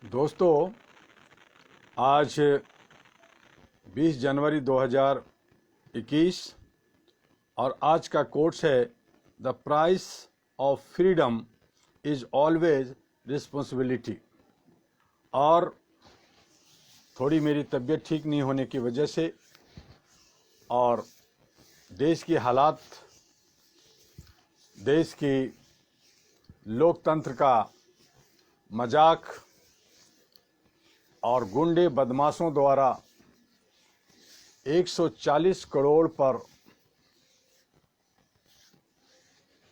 दोस्तों, आज 20 जनवरी 2021 और आज का कोट्स है, the price of freedom is always responsibility. और थोड़ी मेरी तबीयत ठीक नहीं होने की वजह से और देश की हालात, देश की लोकतंत्र का मजाक और गुंडे बदमाशों द्वारा 140 करोड़ पर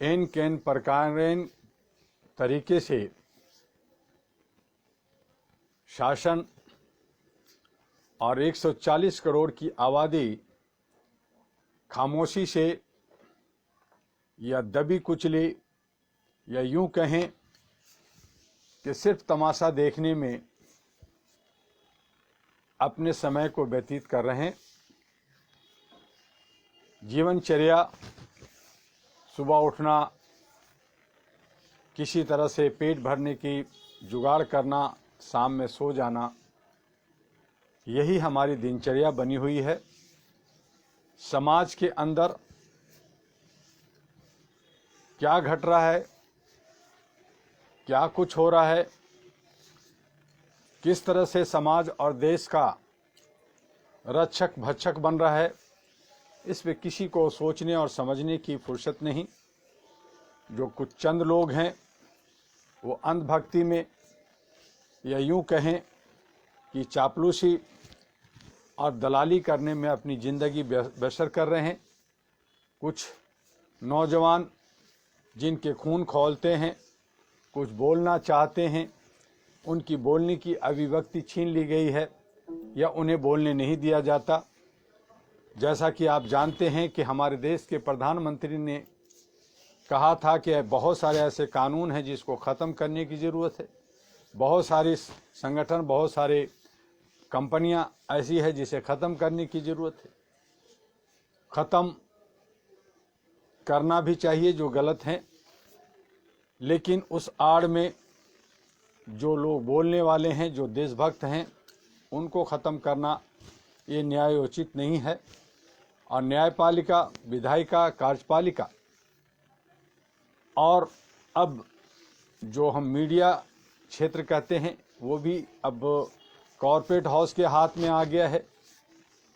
एन कैन प्रकारेण तरीके से शासन और 140 करोड़ की आबादी खामोशी से या दबी कुचली या यूं कहें कि सिर्फ तमाशा देखने में अपने समय को व्यतीत कर रहे हैं। जीवनचर्या, सुबह उठना, किसी तरह से पेट भरने की जुगाड़ करना, शाम में सो जाना, यही हमारी दिनचर्या बनी हुई है। समाज के अंदर क्या घट रहा है, क्या कुछ हो रहा है, किस तरह से समाज और देश का रक्षक भक्षक बन रहा है, इस पे किसी को सोचने और समझने की फुर्सत नहीं। जो कुछ चंद लोग हैं वो अंधभक्ति में या यूं कहें कि चापलूसी और दलाली करने में अपनी ज़िंदगी बसर कर रहे हैं। कुछ नौजवान जिनके खून खौलते हैं, कुछ बोलना चाहते हैं, उनकी बोलने की अभिव्यक्ति छीन ली गई है या उन्हें बोलने नहीं दिया जाता। जैसा कि आप जानते हैं कि हमारे देश के प्रधानमंत्री ने कहा था कि बहुत सारे ऐसे कानून हैं जिसको ख़त्म करने की ज़रूरत है। बहुत सारे संगठन, बहुत सारे कंपनियां ऐसी है जिसे ख़त्म करने की ज़रूरत है। ख़त्म करना भी चाहिए जो गलत हैं, लेकिन उस आड़ में जो लोग बोलने वाले हैं, जो देशभक्त हैं, उनको ख़त्म करना ये न्यायोचित नहीं है। और न्यायपालिका, विधायिका, कार्यपालिका और अब जो हम मीडिया क्षेत्र कहते हैं वो भी अब कॉरपोरेट हाउस के हाथ में आ गया है।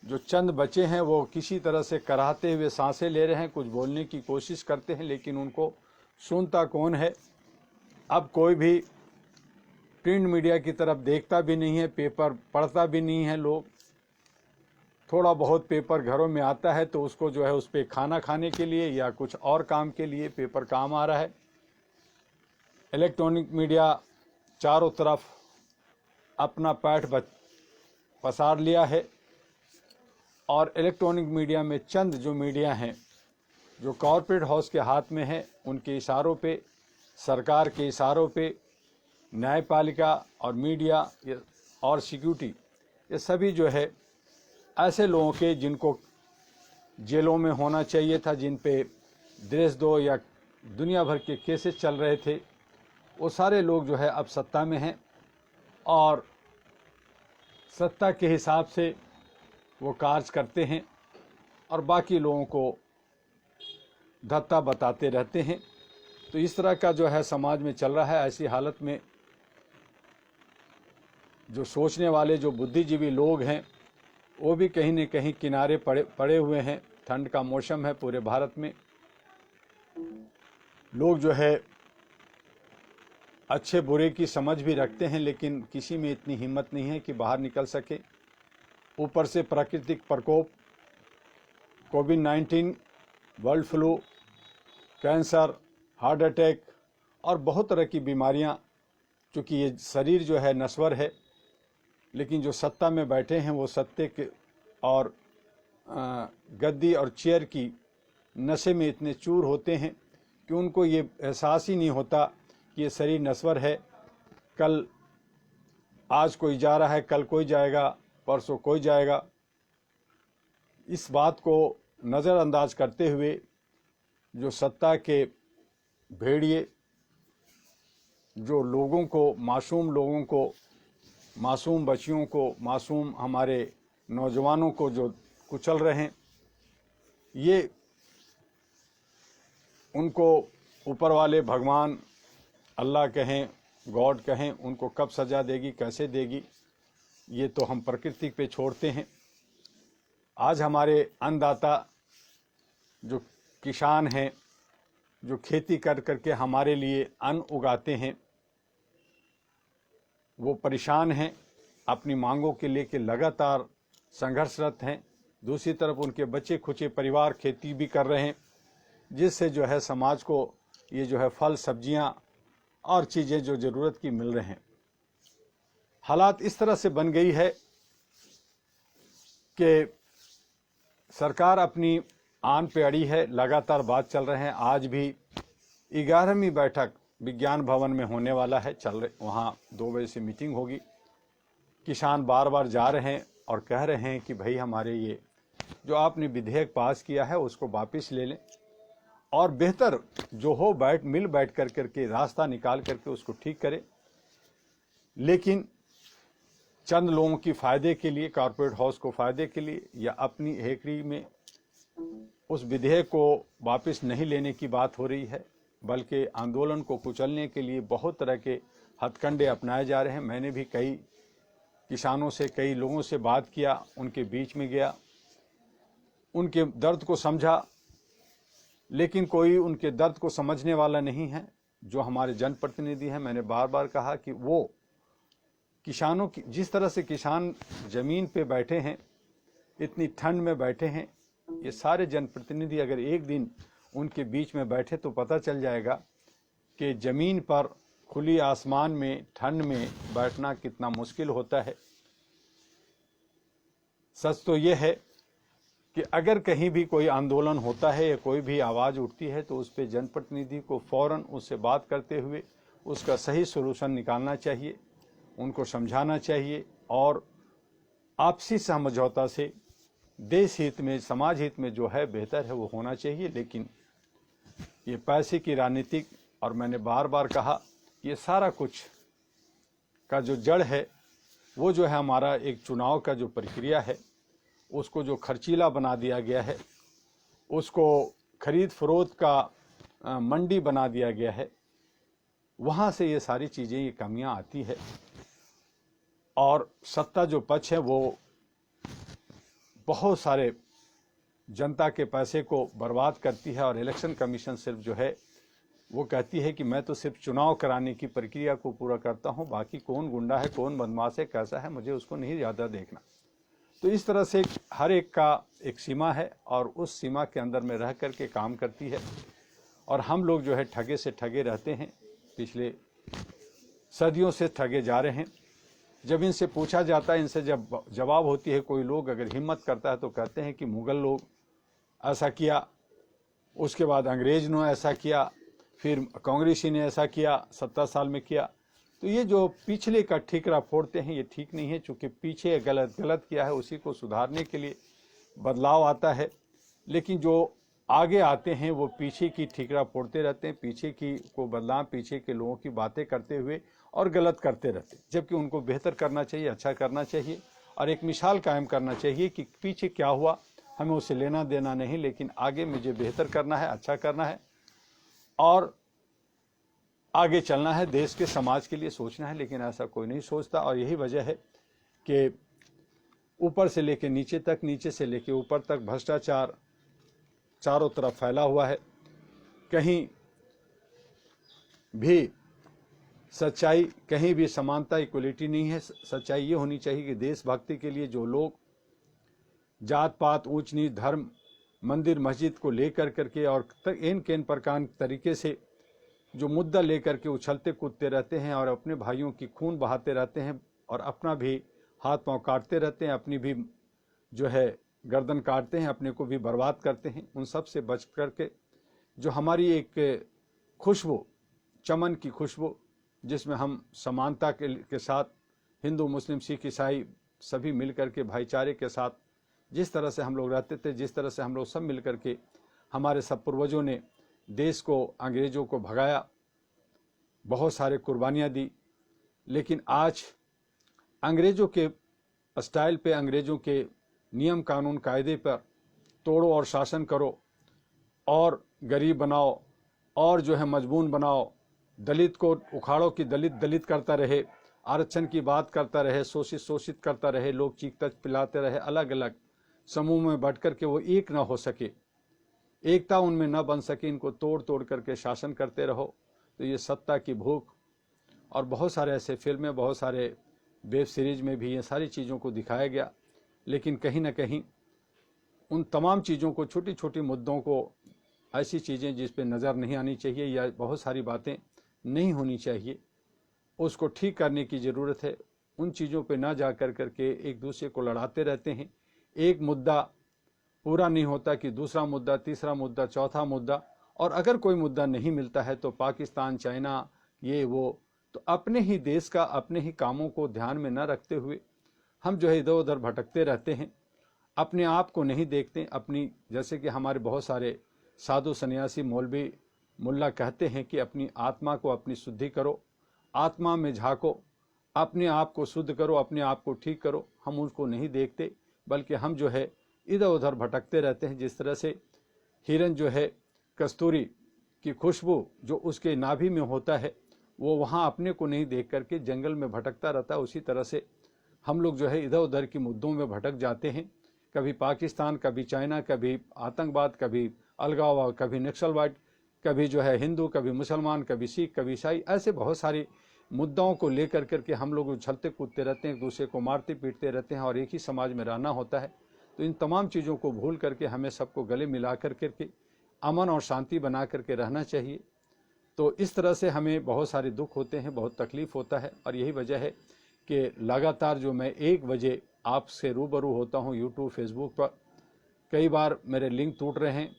जो चंद बचे हैं वो किसी तरह से कराहते हुए सांसें ले रहे हैं, कुछ बोलने की कोशिश करते हैं, लेकिन उनको सुनता कौन है। अब कोई भी प्रिंट मीडिया की तरफ देखता भी नहीं है, पेपर पढ़ता भी नहीं है। लोग थोड़ा बहुत पेपर घरों में आता है तो उसको जो है उस पर खाना खाने के लिए या कुछ और काम के लिए पेपर काम आ रहा है। इलेक्ट्रॉनिक मीडिया चारों तरफ अपना पैठ पसार लिया है और इलेक्ट्रॉनिक मीडिया में चंद जो मीडिया हैं जो कॉरपोरेट हाउस के हाथ में हैं, उनके इशारों पे, सरकार के इशारों पे न्यायपालिका और मीडिया और सिक्योरिटी, ये सभी जो है ऐसे लोगों के जिनको जेलों में होना चाहिए था, जिन पे देशद्रोह या दुनिया भर के केसेस चल रहे थे, वो सारे लोग जो है अब सत्ता में हैं और सत्ता के हिसाब से वो कार्य करते हैं और बाकी लोगों को धत्ता बताते रहते हैं। तो इस तरह का जो है समाज में चल रहा है। ऐसी हालत में जो सोचने वाले, जो बुद्धिजीवी लोग हैं, वो भी कहीं न कहीं किनारे पड़े हुए हैं। ठंड का मौसम है पूरे भारत में। लोग जो है अच्छे बुरे की समझ भी रखते हैं, लेकिन किसी में इतनी हिम्मत नहीं है कि बाहर निकल सके। ऊपर से प्राकृतिक प्रकोप, कोविड-19, bird flu, cancer, heart attack और बहुत तरह की बीमारियां। चूँकि ये शरीर जो है नश्वर है, लेकिन जो सत्ता में बैठे हैं वो सत्ते के और गद्दी और चेयर की नशे में इतने चूर होते हैं कि उनको ये एहसास ही नहीं होता कि ये शरीर नश्वर है। कल आज कोई जा रहा है, कल कोई जाएगा, परसों कोई जाएगा। इस बात को नज़रअंदाज करते हुए जो सत्ता के भेड़िए जो लोगों को, मासूम लोगों को मासूम बच्चियों को, मासूम हमारे नौजवानों को जो कुचल रहे हैं, ये उनको ऊपर वाले भगवान, अल्लाह कहें, गॉड कहें, उनको कब सज़ा देगी, कैसे देगी, ये तो हम प्रकृति पे छोड़ते हैं। आज हमारे अन्नदाता जो किसान हैं, जो खेती कर करके हमारे लिए अन्न उगाते हैं, वो परेशान हैं, अपनी मांगों के लेके लगातार संघर्षरत हैं। दूसरी तरफ उनके बच्चे खुचे परिवार खेती भी कर रहे हैं, जिससे जो है समाज को ये जो है फल, सब्जियां और चीज़ें जो ज़रूरत की मिल रहे हैं। हालात इस तरह से बन गई है कि सरकार अपनी आन पे अड़ी है, लगातार बात चल रहे हैं। आज भी 11वीं बैठक विज्ञान भवन में होने वाला है, चल रहे, वहाँ 2 बजे से मीटिंग होगी। किसान बार बार जा रहे हैं और कह रहे हैं कि भाई हमारे ये जो आपने विधेयक पास किया है उसको वापस ले लें और बेहतर जो हो मिल बैठ करके रास्ता निकाल करके उसको ठीक करें। लेकिन चंद लोगों की फ़ायदे के लिए, कॉरपोरेट हाउस को फ़ायदे के लिए, या अपनी हेकड़ी में उस विधेयक को वापस नहीं लेने की बात हो रही है, बल्कि आंदोलन को कुचलने के लिए बहुत तरह के हथकंडे अपनाए जा रहे हैं। मैंने भी कई किसानों से, कई लोगों से बात किया, उनके बीच में गया, उनके दर्द को समझा, लेकिन कोई उनके दर्द को समझने वाला नहीं है। जो हमारे जनप्रतिनिधि हैं, मैंने बार बार कहा कि वो किसानों की, जिस तरह से किसान ज़मीन पे बैठे हैं, इतनी ठंड में बैठे हैं, ये सारे जनप्रतिनिधि अगर एक दिन उनके बीच में बैठे तो पता चल जाएगा कि ज़मीन पर खुली आसमान में ठंड में बैठना कितना मुश्किल होता है। सच तो ये है कि अगर कहीं भी कोई आंदोलन होता है या कोई भी आवाज़ उठती है तो उस पर जनप्रतिनिधि को फ़ौरन उससे बात करते हुए उसका सही सलूशन निकालना चाहिए, उनको समझाना चाहिए और आपसी समझौता से देश हित में, समाज हित में जो है बेहतर है वो होना चाहिए। लेकिन ये पैसे की राजनीतिक, और मैंने बार बार कहा ये सारा कुछ का जो जड़ है वो जो है हमारा एक चुनाव का जो प्रक्रिया है उसको जो खर्चीला बना दिया गया है, उसको खरीद फरोख्त का मंडी बना दिया गया है, वहाँ से ये सारी चीज़ें, ये कमियाँ आती है। और सत्ता जो पक्ष है वो बहुत सारे जनता के पैसे को बर्बाद करती है और इलेक्शन कमीशन सिर्फ जो है वो कहती है कि मैं तो सिर्फ चुनाव कराने की प्रक्रिया को पूरा करता हूँ, बाकी कौन गुंडा है, कौन बदमाश है, कैसा है, मुझे उसको नहीं ज़्यादा देखना। तो इस तरह से हर एक का एक सीमा है और उस सीमा के अंदर में रह कर के काम करती है। और हम लोग जो है ठगे से ठगे रहते हैं, पिछले सदियों से ठगे जा रहे हैं। जब इनसे पूछा जाता है, इनसे जब जवाब होती है, कोई लोग अगर हिम्मत करता है तो कहते हैं कि मुग़ल लोग ऐसा किया, उसके बाद अंग्रेज ने ऐसा किया, फिर कांग्रेसी ने ऐसा किया, 70 साल में किया। तो ये जो पिछले का ठीकरा फोड़ते हैं ये ठीक नहीं है, चूँकि पीछे गलत किया है उसी को सुधारने के लिए बदलाव आता है। लेकिन जो आगे आते हैं वो पीछे की ठीकरा फोड़ते रहते हैं, पीछे की को बदलाव, पीछे के लोगों की बातें करते हुए और गलत करते रहते हैं, जबकि उनको बेहतर करना चाहिए, अच्छा करना चाहिए और एक मिसाल कायम करना चाहिए कि पीछे क्या हुआ हमें उससे लेना देना नहीं, लेकिन आगे मुझे बेहतर करना है, अच्छा करना है और आगे चलना है, देश के समाज के लिए सोचना है। लेकिन ऐसा कोई नहीं सोचता और यही वजह है कि ऊपर से लेके नीचे तक, नीचे से लेके ऊपर तक भ्रष्टाचार चारों तरफ फैला हुआ है। कहीं भी सच्चाई, कहीं भी समानता, इक्वलिटी नहीं है। सच्चाई ये होनी चाहिए कि देशभक्ति के लिए जो लोग जात पात, ऊंच नीच, धर्म, मंदिर मस्जिद को लेकर करके और इन केन प्रकार तरीके से जो मुद्दा लेकर के उछलते कूदते रहते हैं और अपने भाइयों की खून बहाते रहते हैं और अपना भी हाथ पांव काटते रहते हैं, अपनी भी जो है गर्दन काटते हैं, अपने को भी बर्बाद करते हैं, उन सब से बच करके जो हमारी एक खुशबू, चमन की खुशबू, जिसमें हम समानता के साथ हिंदू, मुस्लिम, सिख, ईसाई सभी मिलकर के भाईचारे के साथ जिस तरह से हम लोग रहते थे, जिस तरह से हम लोग सब मिलकर के हमारे सब पूर्वजों ने देश को, अंग्रेज़ों को भगाया, बहुत सारे कुर्बानियाँ दी। लेकिन आज अंग्रेज़ों के स्टाइल पे, अंग्रेज़ों के नियम कानून कायदे पर तोड़ो और शासन करो और गरीब बनाओ और जो है मजबून बनाओ, दलित को उखाड़ो कि दलित दलित करता रहे, आरक्षण की बात करता रहे, शोषित शोषित करता रहे, लोग चीखता पिलाते रहे, अलग अलग समूह में बढ़ कर के वो एक ना हो सके, एकता उनमें न बन सके, इनको तोड़ तोड़ करके शासन करते रहो। तो ये सत्ता की भूख, और बहुत सारे ऐसे फिल्में, बहुत सारे वेब सीरीज में भी ये सारी चीज़ों को दिखाया गया। लेकिन कहीं ना कहीं उन तमाम चीज़ों को, छोटी छोटी मुद्दों को, ऐसी चीज़ें जिस पे नज़र नहीं आनी चाहिए या बहुत सारी बातें नहीं होनी चाहिए, उसको ठीक करने की ज़रूरत है। उन चीज़ों पे ना जा कर करके एक दूसरे को लड़ाते रहते हैं। एक मुद्दा पूरा नहीं होता कि दूसरा मुद्दा, तीसरा मुद्दा, चौथा मुद्दा, और अगर कोई मुद्दा नहीं मिलता है तो पाकिस्तान, चाइना, ये वो, तो अपने ही देश का, अपने ही कामों को ध्यान में न रखते हुए हम जो है इधर उधर भटकते रहते हैं, अपने आप को नहीं देखते। अपनी, जैसे कि हमारे बहुत सारे साधु सन्यासी, मौलवी, मुल्ला कहते हैं कि अपनी आत्मा को अपनी शुद्धि करो, आत्मा में झांको, अपने आप को शुद्ध करो, अपने आप को ठीक करो। हम उसको नहीं देखते, बल्कि हम जो है इधर उधर भटकते रहते हैं। जिस तरह से हिरन जो है कस्तूरी की खुशबू जो उसके नाभि में होता है, वो वहाँ अपने को नहीं देख करके जंगल में भटकता रहता है, उसी तरह से हम लोग जो है इधर उधर की मुद्दों में भटक जाते हैं। कभी पाकिस्तान, कभी चाइना, कभी आतंकवाद, कभी अलगाववाद, कभी नक्सलवाद, कभी जो है हिंदू, कभी मुसलमान, कभी सिख, कभी ईसाई, ऐसे बहुत सारी मुद्दाओं को लेकर करके हम लोग उछलते कूदते रहते हैं, एक दूसरे को मारते पीटते रहते हैं, और एक ही समाज में रहना होता है। तो इन तमाम चीज़ों को भूल करके हमें सबको गले मिला करके अमन और शांति बना करके रहना चाहिए। तो इस तरह से हमें बहुत सारे दुख होते हैं, बहुत तकलीफ़ होता है, और यही वजह है कि लगातार जो मैं 1 बजे आपसे रूबरू होता हूँ यूट्यूब, फेसबुक पर। कई बार मेरे लिंक टूट रहे हैं,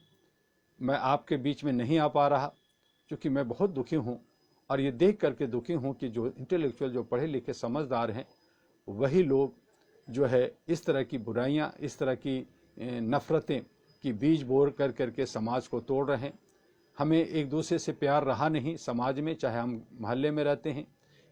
मैं आपके बीच में नहीं आ पा रहा, क्योंकि मैं बहुत दुखी हूँ, और ये देख करके दुखी हूँ कि जो इंटेलेक्चुअल, जो पढ़े लिखे समझदार हैं, वही लोग जो है इस तरह की बुराइयाँ, इस तरह की नफ़रतें की बीज बोर कर करके समाज को तोड़ रहे हैं। हमें एक दूसरे से प्यार रहा नहीं समाज में, चाहे हम मोहल्ले में रहते हैं,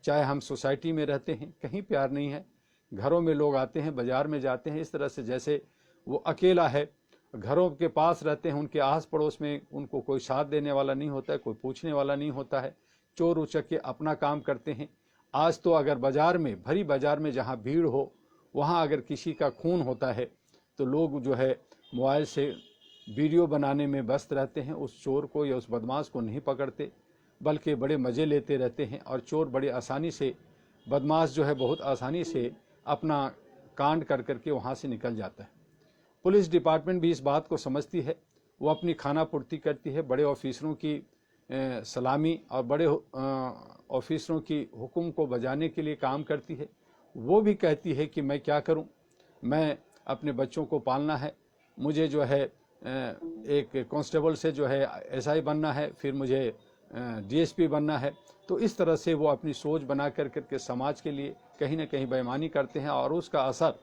चाहे हम सोसाइटी में रहते हैं, कहीं प्यार नहीं है। घरों में लोग आते हैं, बाज़ार में जाते हैं, इस तरह से जैसे वो अकेला है। घरों के पास रहते हैं, उनके आस पड़ोस में उनको कोई साथ देने वाला नहीं होता है, कोई पूछने वाला नहीं होता है। चोर उचक्के अपना काम करते हैं। आज तो अगर बाज़ार में, भरी बाज़ार में जहाँ भीड़ हो, वहाँ अगर किसी का खून होता है तो लोग जो है मोबाइल से वीडियो बनाने में व्यस्त रहते हैं। उस चोर को या उस बदमाश को नहीं पकड़ते, बल्कि बड़े मज़े लेते रहते हैं, और चोर बड़े आसानी से, बदमाश जो है बहुत आसानी से अपना कांड कर करके वहाँ से निकल जाता है। पुलिस डिपार्टमेंट भी इस बात को समझती है, वो अपनी खाना पूर्ति करती है, बड़े ऑफिसरों की सलामी और बड़े ऑफिसरों की हुक्म को बजाने के लिए काम करती है। वो भी कहती है कि मैं क्या करूं, मैं अपने बच्चों को पालना है, मुझे जो है एक कांस्टेबल से जो है एसआई बनना है, फिर मुझे डीएसपी बनना है। तो इस तरह से वो अपनी सोच बना कर करके समाज के लिए कहीं ना कहीं बेईमानी करते हैं, और उसका असर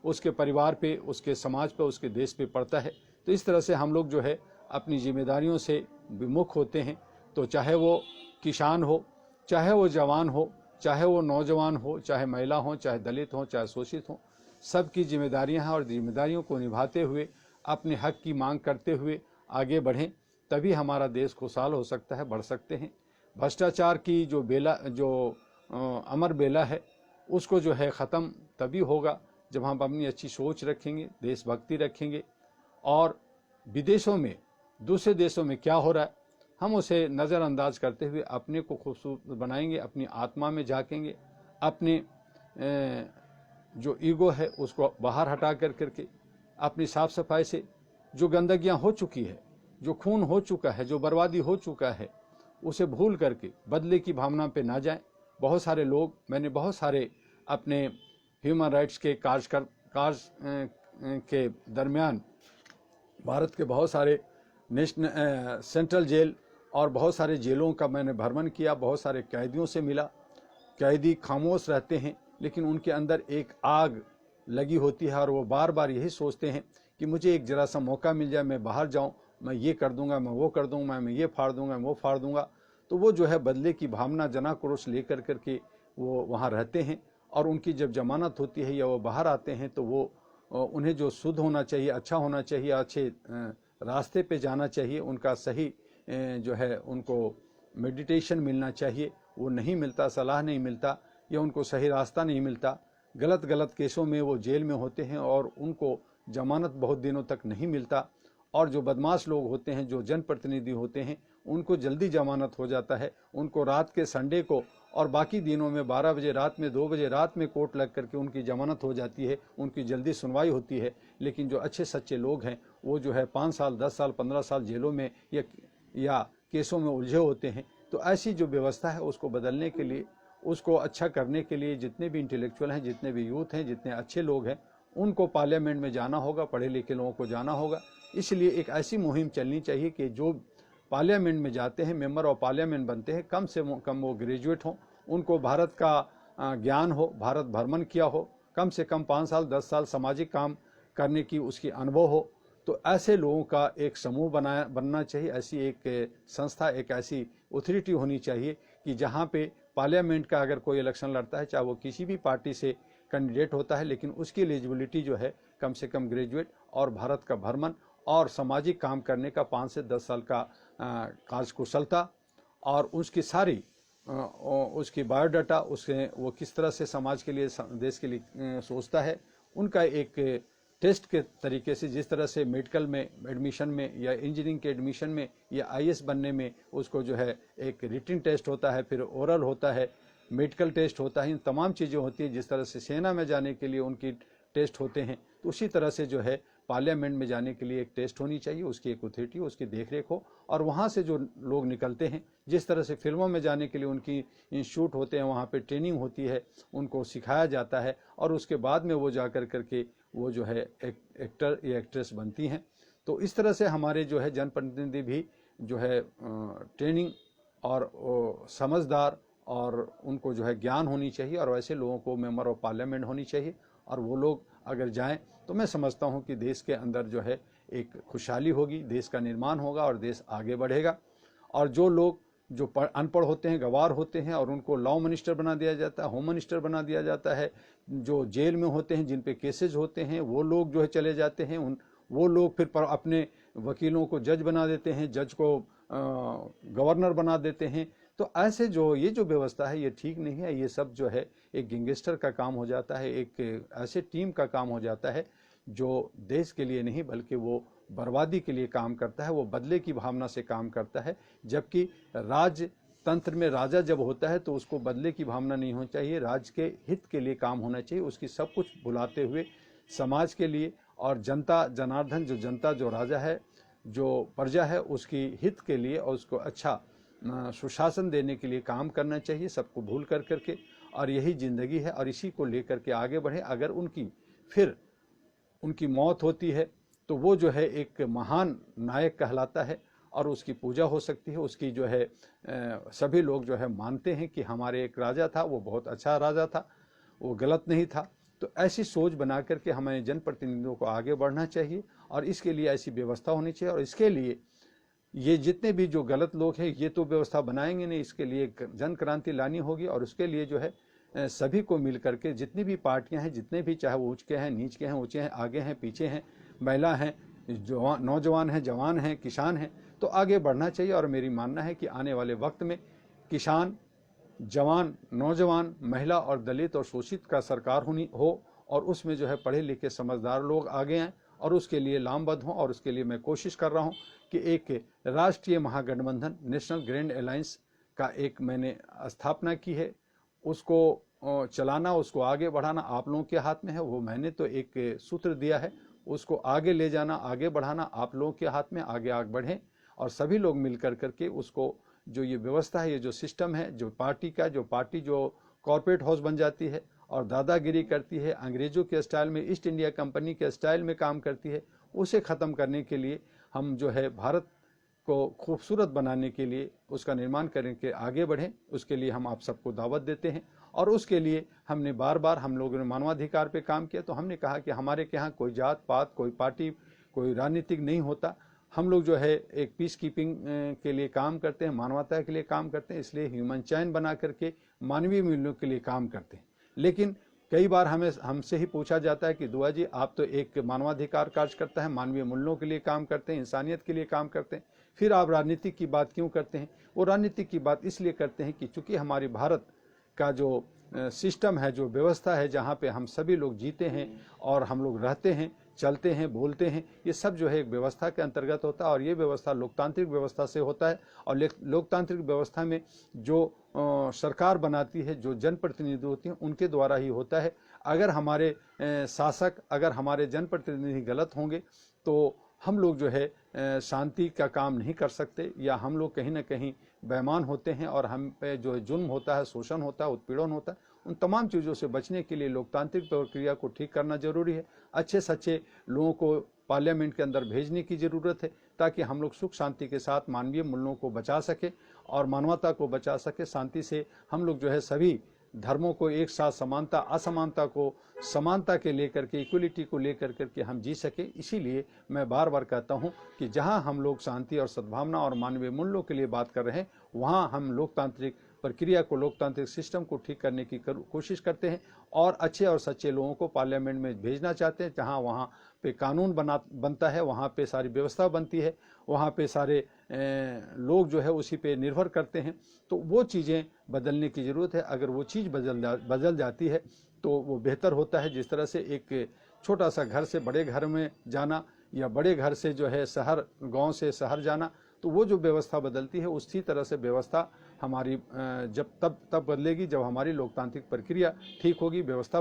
उसके परिवार पे, उसके समाज पे, उसके देश पे पड़ता है। तो इस तरह से हम लोग जो है अपनी जिम्मेदारियों से विमुख होते हैं। तो चाहे वो किसान हो, चाहे वो जवान हो, चाहे वो नौजवान हो, चाहे महिला हो, चाहे दलित हो, चाहे शोषित हो, सबकी जिम्मेदारियां हैं, और जिम्मेदारियों को निभाते हुए अपने हक की मांग करते हुए आगे बढ़ें, तभी हमारा देश खुशहाल हो सकता है, बढ़ सकते हैं। भ्रष्टाचार की जो बेला, जो अमर बेला है, उसको जो है ख़त्म तभी होगा जब हम अपनी अच्छी सोच रखेंगे, देशभक्ति रखेंगे, और विदेशों में, दूसरे देशों में क्या हो रहा है हम उसे नज़रअंदाज करते हुए अपने को खूबसूरत बनाएंगे, अपनी आत्मा में झांकेंगे, अपने जो ईगो है उसको बाहर हटा कर करके अपनी साफ सफाई से, जो गंदगियां हो चुकी है, जो खून हो चुका है, जो बर्बादी हो चुका है, उसे भूल करके बदले की भावना पे ना जाएं। बहुत सारे लोग, मैंने बहुत सारे अपने ह्यूमन राइट्स के कार्य के दरमियान भारत के बहुत सारे सेंट्रल जेल और बहुत सारे जेलों का मैंने भ्रमण किया, बहुत सारे कैदियों से मिला। कैदी खामोश रहते हैं, लेकिन उनके अंदर एक आग लगी होती है, और वो बार बार यही सोचते हैं कि मुझे एक जरा सा मौका मिल जाए, मैं बाहर जाऊं, मैं ये कर दूंगा, मैं वो कर दूंगा, मैं ये फाड़ दूंगा, मैं वो फाड़ दूंगा। तो वो जो है बदले की भावना, जना क्रोश लेकर करके वो वहाँ रहते हैं, और उनकी जब जमानत होती है या वो बाहर आते हैं तो वो उन्हें जो शुद्ध होना चाहिए, अच्छा होना चाहिए, अच्छे रास्ते पे जाना चाहिए, उनका सही जो है उनको मेडिटेशन मिलना चाहिए, वो नहीं मिलता, सलाह नहीं मिलता या उनको सही रास्ता नहीं मिलता। गलत गलत केसों में वो जेल में होते हैं और उनको जमानत बहुत दिनों तक नहीं मिलता। और जो बदमाश लोग होते हैं, जो जनप्रतिनिधि होते हैं, उनको जल्दी जमानत हो जाता है। उनको रात के संडे को और बाकी दिनों में 12 बजे रात में, 2 बजे रात में कोर्ट लग करके उनकी जमानत हो जाती है, उनकी जल्दी सुनवाई होती है। लेकिन जो अच्छे सच्चे लोग हैं वो जो है 5 साल, 10 साल, 15 साल जेलों में या केसों में उलझे होते हैं। तो ऐसी जो व्यवस्था है उसको बदलने के लिए, उसको अच्छा करने के लिए जितने भी इंटेलेक्चुअल हैं, जितने भी यूथ हैं, जितने अच्छे लोग हैं, उनको पार्लियामेंट में जाना होगा, पढ़े लिखे लोगों को जाना होगा। इसलिए एक ऐसी मुहिम चलनी चाहिए कि जो पार्लियामेंट में जाते हैं, मेंबर ऑफ पार्लियामेंट बनते हैं, कम से कम वो ग्रेजुएट हों, उनको भारत का ज्ञान हो, भारत भ्रमण किया हो, कम से कम 5 साल 10 साल सामाजिक काम करने की उसकी अनुभव हो। तो ऐसे लोगों का एक समूह बनना चाहिए, ऐसी एक संस्था, एक ऐसी अथॉरिटी होनी चाहिए कि जहाँ पे पार्लियामेंट का अगर कोई इलेक्शन लड़ता है, चाहे वो किसी भी पार्टी से कैंडिडेट होता है, लेकिन उसकी एलिजिबिलिटी जो है कम से कम ग्रेजुएट और भारत का भ्रमण और सामाजिक काम करने का 5 से 10 साल का कार्यकुशलता और उसकी सारी उसकी बायोडाटा, उसके वो किस तरह से समाज के लिए, देश के लिए सोचता है, उनका एक टेस्ट के तरीके से, जिस तरह से मेडिकल में एडमिशन में या इंजीनियरिंग के एडमिशन में या आईएएस बनने में उसको जो है एक रिटन टेस्ट होता है, फिर ओरल होता है, मेडिकल टेस्ट होता है, इन तमाम चीज़ें होती हैं। जिस तरह से सेना में जाने के लिए उनकी टेस्ट होते हैं, तो उसी तरह से जो है पार्लियामेंट में जाने के लिए एक टेस्ट होनी चाहिए, उसकी एक अथॉरिटी, उसकी देखरेख हो। और वहाँ से जो लोग निकलते हैं, जिस तरह से फिल्मों में जाने के लिए उनकी इंस्टीट्यूट होते हैं, वहाँ पे ट्रेनिंग होती है, उनको सिखाया जाता है और उसके बाद में वो जा करके वो जो है एक एक्टर या एक्ट्रेस बनती हैं। तो इस तरह से हमारे जो है जनप्रतिनिधि भी जो है ट्रेनिंग और समझदार और उनको जो है ज्ञान होनी चाहिए और वैसे लोगों को मेंबर ऑफ पार्लियामेंट होनी चाहिए। और वो लोग अगर जाएं तो मैं समझता हूं कि देश के अंदर जो है एक खुशहाली होगी, देश का निर्माण होगा और देश आगे बढ़ेगा। और जो लोग जो अनपढ़ होते हैं, गंवार होते हैं और उनको लॉ मिनिस्टर बना दिया जाता है, होम मिनिस्टर बना दिया जाता है, जो जेल में होते हैं, जिन पे केसेज होते हैं, वो लोग जो है चले जाते हैं, वो लोग फिर अपने वकीलों को जज बना देते हैं, जज को गवर्नर बना देते हैं। तो ऐसे जो ये जो व्यवस्था है ये ठीक नहीं है। ये सब जो है एक गैंगस्टर का काम हो जाता है, एक ऐसे टीम का काम हो जाता है जो देश के लिए नहीं बल्कि वो बर्बादी के लिए काम करता है, वो बदले की भावना से काम करता है। जबकि राजतंत्र में राजा जब होता है तो उसको बदले की भावना नहीं होनी चाहिए, राज्य के हित के लिए काम होना चाहिए, उसकी सब कुछ भुलाते हुए समाज के लिए और जनता जनार्दन, जो जनता, जो राजा है, जो प्रजा है, उसकी हित के लिए और उसको अच्छा सुशासन देने के लिए काम करना चाहिए, सबको भूल करके। और यही ज़िंदगी है और इसी को लेकर के आगे बढ़े। अगर उनकी मौत होती है तो वो जो है एक महान नायक कहलाता है और उसकी पूजा हो सकती है। उसकी जो है सभी लोग जो है मानते हैं कि हमारे एक राजा था, वो बहुत अच्छा राजा था, वो गलत नहीं था। तो ऐसी सोच बना करके हमें जनप्रतिनिधियों को आगे बढ़ना चाहिए और इसके लिए ऐसी व्यवस्था होनी चाहिए। और इसके लिए ये जितने भी जो गलत लोग हैं ये तो व्यवस्था बनाएंगे नहीं, इसके लिए जन क्रांति लानी होगी। और उसके लिए जो है सभी को मिल करके, जितनी भी पार्टियां हैं, जितने भी, चाहे वो ऊंच के हैं, नीच के हैं, ऊंचे हैं, आगे हैं, पीछे हैं, महिला हैं, नौजवान हैं, जवान हैं, किसान हैं, तो आगे बढ़ना चाहिए। और मेरी मानना है कि आने वाले वक्त में किसान, जवान, नौजवान, महिला और दलित और शोषित का सरकार हो और उसमें जो है पढ़े लिखे समझदार लोग आगे आएँ और उसके लिए लामबद्ध हों। और उसके लिए मैं कोशिश कर रहा हूं कि एक राष्ट्रीय महागठबंधन, नेशनल ग्रैंड अलायंस का एक मैंने स्थापना की है। उसको चलाना, उसको आगे बढ़ाना आप लोगों के हाथ में है। वो मैंने तो एक सूत्र दिया है, उसको आगे ले जाना, आगे बढ़ाना आप लोगों के हाथ में। आगे बढ़ें और सभी लोग मिल करके उसको, जो ये व्यवस्था है, ये जो सिस्टम है, जो पार्टी जो कॉर्पोरेट हाउस बन जाती है और दादागिरी करती है, अंग्रेजों के स्टाइल में, ईस्ट इंडिया कंपनी के स्टाइल में काम करती है, उसे ख़त्म करने के लिए हम जो है भारत को खूबसूरत बनाने के लिए, उसका निर्माण करने के आगे बढ़ें। उसके लिए हम आप सबको दावत देते हैं। और उसके लिए हमने बार हम लोगों ने मानवाधिकार पे काम किया, तो हमने कहा कि हमारे के यहाँ कोई जात पात, कोई पार्टी, कोई राजनीतिक नहीं होता। हम लोग जो है एक पीस कीपिंग के लिए काम करते हैं, मानवता के लिए काम करते हैं, इसलिए ह्यूमन चैन बना करके मानवीय मूल्यों के लिए काम करते हैं। लेकिन कई बार हमसे ही पूछा जाता है कि दुआ जी आप तो एक मानवाधिकार कार्यकर्ता हैं, मानवीय मूल्यों के लिए काम करते हैं, इंसानियत के लिए काम करते हैं, फिर आप राजनीति की बात क्यों करते हैं? वो राजनीति की बात इसलिए करते हैं कि चूंकि हमारी भारत का जो सिस्टम है, जो व्यवस्था है, जहाँ पे हम सभी लोग जीते हैं और हम लोग रहते हैं, चलते हैं, बोलते हैं, ये सब जो है एक व्यवस्था के अंतर्गत होता है और ये व्यवस्था लोकतांत्रिक व्यवस्था से होता है। और लोकतांत्रिक व्यवस्था में जो सरकार बनाती है, जो जनप्रतिनिधि होती हैं, उनके द्वारा ही होता है। अगर हमारे शासक, अगर हमारे जनप्रतिनिधि गलत होंगे तो हम लोग जो है शांति का काम नहीं कर सकते, या हम लोग कहीं ना कहीं बेईमान होते हैं और हम पे जो जुल्म होता है, शोषण होता है, उत्पीड़न होता है। उन तमाम चीज़ों से बचने के लिए लोकतांत्रिक प्रक्रिया को ठीक करना जरूरी है। अच्छे सच्चे लोगों को पार्लियामेंट के अंदर भेजने की ज़रूरत है ताकि हम लोग सुख शांति के साथ मानवीय मूल्यों को बचा सके और मानवता को बचा सके। शांति से हम लोग जो है सभी धर्मों को एक साथ, समानता असमानता को समानता के लेकर के, इक्वलिटी को लेकर करके हम जी सके। इसीलिए मैं बार बार कहता हूं कि जहां हम लोग शांति और सद्भावना और मानवीय मूल्यों के लिए बात कर रहे हैं, वहां हम लोकतांत्रिक प्रक्रिया को, लोकतांत्रिक सिस्टम को ठीक करने की कोशिश करते हैं और अच्छे और सच्चे लोगों को पार्लियामेंट में भेजना चाहते हैं। जहां वहां पे कानून बनता है, वहां पे सारी व्यवस्था बनती है, वहां पे सारे लोग जो है उसी पे निर्भर करते हैं। तो वो चीज़ें बदलने की ज़रूरत है। अगर वो चीज़ बदल जाती है तो वो बेहतर होता है। जिस तरह से एक छोटा सा घर से बड़े घर में जाना, या बड़े घर से जो है शहर, गांव से शहर जाना, तो वो जो व्यवस्था बदलती है उसी तरह से व्यवस्था हमारी जब तब बदलेगी जब हमारी लोकतांत्रिक प्रक्रिया ठीक होगी, व्यवस्था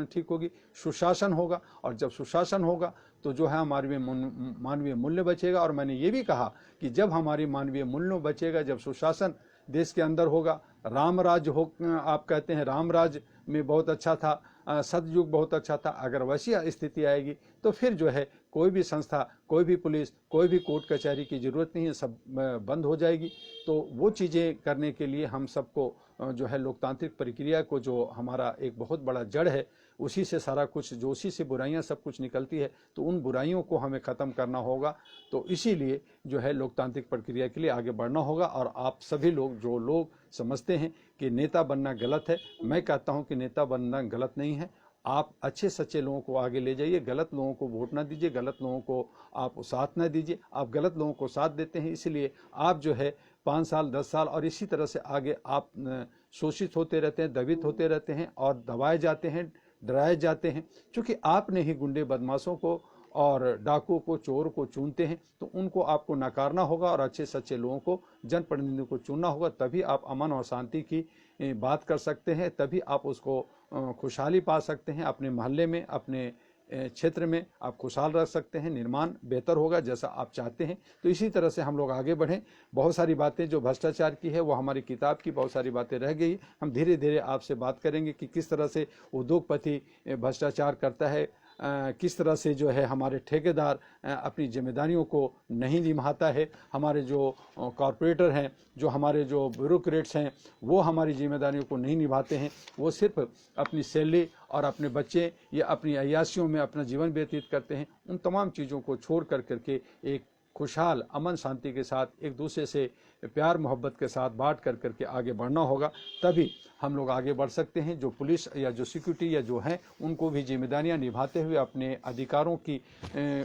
ठीक होगी, सुशासन होगा। और जब सुशासन होगा तो जो है हमारे मानवीय मूल्य बचेगा। और मैंने ये भी कहा कि जब हमारी मानवीय मूल्य बचेगा, जब सुशासन देश के अंदर होगा, राम राज्य हो, आप कहते हैं राम राज्य में बहुत अच्छा था, सतयुग बहुत अच्छा था, अगर वैसी स्थिति आएगी तो फिर जो है कोई भी संस्था, कोई भी पुलिस, कोई भी कोर्ट कचहरी की ज़रूरत नहीं है, सब बंद हो जाएगी। तो वो चीज़ें करने के लिए हम सबको जो है लोकतांत्रिक प्रक्रिया को, जो हमारा एक बहुत बड़ा जड़ है, उसी से सारा कुछ, जो उसी से बुराइयां सब कुछ निकलती है, तो उन बुराइयों को हमें ख़त्म करना होगा। तो इसीलिए जो है लोकतांत्रिक प्रक्रिया के लिए आगे बढ़ना होगा। और आप सभी लोग, जो लोग समझते हैं कि नेता बनना गलत है, मैं कहता हूं कि नेता बनना गलत नहीं है। आप अच्छे सच्चे लोगों को आगे ले जाइए, गलत लोगों को वोट ना दीजिए, गलत लोगों को आप साथ ना दीजिए। आप गलत लोगों को साथ देते हैं, इसलिए आप जो है 5 साल 10 साल और इसी तरह से आगे आप शोषित होते रहते हैं, दबित होते रहते हैं और दबाए जाते हैं, डराए जाते हैं। क्योंकि आपने ही गुंडे बदमाशों को और डाकुओं को, चोर को चुनते हैं, तो उनको आपको नकारना होगा और अच्छे सच्चे लोगों को, जनप्रतिनिधियों को चुनना होगा। तभी आप अमन और शांति की बात कर सकते हैं, तभी आप उसको खुशहाली पा सकते हैं। अपने मोहल्ले में, अपने क्षेत्र में आप खुशहाल रह सकते हैं, निर्माण बेहतर होगा जैसा आप चाहते हैं। तो इसी तरह से हम लोग आगे बढ़ें। बहुत सारी बातें जो भ्रष्टाचार की है वो हमारी किताब की बहुत सारी बातें रह गई। हम धीरे धीरे आपसे बात करेंगे कि किस तरह से उद्योगपति भ्रष्टाचार करता है, किस तरह से जो है हमारे ठेकेदार अपनी जिम्मेदारियों को नहीं निभाता है, हमारे जो कॉरपोरेटर हैं, जो हमारे जो ब्यूरोक्रेट्स हैं, वो हमारी जिम्मेदारियों को नहीं निभाते हैं। वो सिर्फ अपनी सैलरी और अपने बच्चे या अपनी अय्याशियों में अपना जीवन व्यतीत करते हैं। उन तमाम चीज़ों को छोड़ करके एक खुशहाल, अमन, शांति के साथ, एक दूसरे से प्यार मोहब्बत के साथ बात करके आगे बढ़ना होगा। तभी हम लोग आगे बढ़ सकते हैं। जो पुलिस या जो सिक्योरिटी या जो हैं, उनको भी जिम्मेदारियां निभाते हुए अपने अधिकारों की,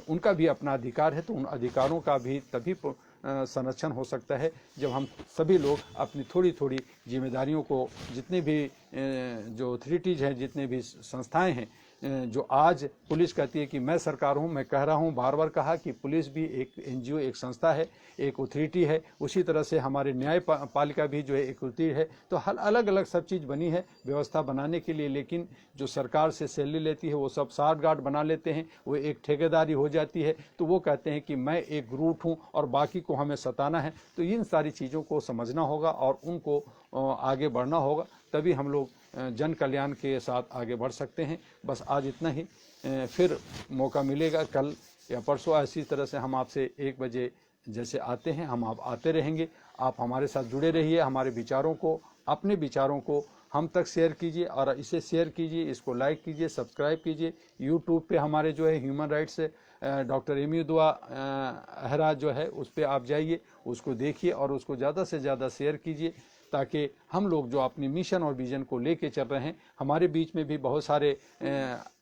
उनका भी अपना अधिकार है, तो उन अधिकारों का भी तभी संरक्षण हो सकता है जब हम सभी लोग अपनी थोड़ी थोड़ी जिम्मेदारियों को, जितने भी जो अथॉरिटीज़ हैं, जितने भी संस्थाएं हैं, जो आज पुलिस कहती है कि मैं सरकार हूं, मैं कह रहा हूं, बार बार कहा कि पुलिस भी एक एनजीओ, एक संस्था है, एक अथॉरिटी है। उसी तरह से हमारे न्यायपालिका भी जो है एक अथॉरिटी है। तो हर अलग अलग सब चीज़ बनी है व्यवस्था बनाने के लिए, लेकिन जो सरकार से सैलरी लेती है वो सब साठ गार्ड बना लेते हैं, वो एक ठेकेदारी हो जाती है। तो वो कहते हैं कि मैं एक ग्रुप हूँ और बाकी को हमें सताना है। तो इन सारी चीज़ों को समझना होगा और उनको आगे बढ़ना होगा, तभी हम लोग जन कल्याण के साथ आगे बढ़ सकते हैं। बस आज इतना ही। फिर मौका मिलेगा कल या परसों, ऐसी तरह से हम आपसे 1 बजे जैसे आते हैं, हम आप आते रहेंगे। आप हमारे साथ जुड़े रहिए, हमारे विचारों को, अपने विचारों को हम तक शेयर कीजिए और इसे शेयर कीजिए, इसको लाइक कीजिए, सब्सक्राइब कीजिए। यूट्यूब पे हमारे जो है ह्यूमन राइट्स डॉक्टर एमी दुआ अहरा जो है, उस पर आप जाइए, उसको देखिए और उसको ज़्यादा से ज़्यादा शेयर कीजिए। ताकि हम लोग जो अपनी मिशन और विजन को लेके चल रहे हैं, हमारे बीच में भी बहुत सारे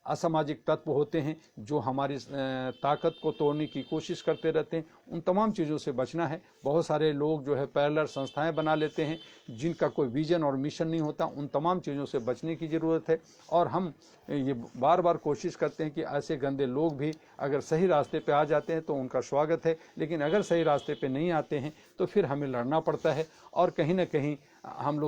असामाजिक तत्व होते हैं जो हमारी ताकत को तोड़ने की कोशिश करते रहते हैं। उन तमाम चीज़ों से बचना है। बहुत सारे लोग जो है पैरेलल संस्थाएं बना लेते हैं जिनका कोई विजन और मिशन नहीं होता। उन तमाम चीज़ों से बचने की ज़रूरत है और हम ये बार बार कोशिश करते हैं कि ऐसे गंदे लोग भी अगर सही रास्ते पे आ जाते हैं तो उनका स्वागत है, लेकिन अगर सही रास्ते पे नहीं आते हैं तो फिर हमें लड़ना पड़ता है और कहीं ना कहीं हम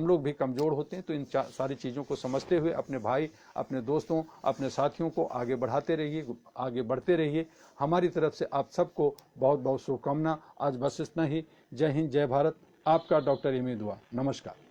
लोग भी कमज़ोर होते हैं। तो इन सारी चीज़ों को समझते हुए अपने भाई, अपने दोस्तों, अपने साथियों को आगे बढ़ाते रहिए, आगे बढ़ते रहिए। हमारी तरफ से आप सबको बहुत बहुत शुभकामना। आज बस इतना ही। जय हिंद, जय भारत। आपका डॉक्टर एम ए दुआ। नमस्कार।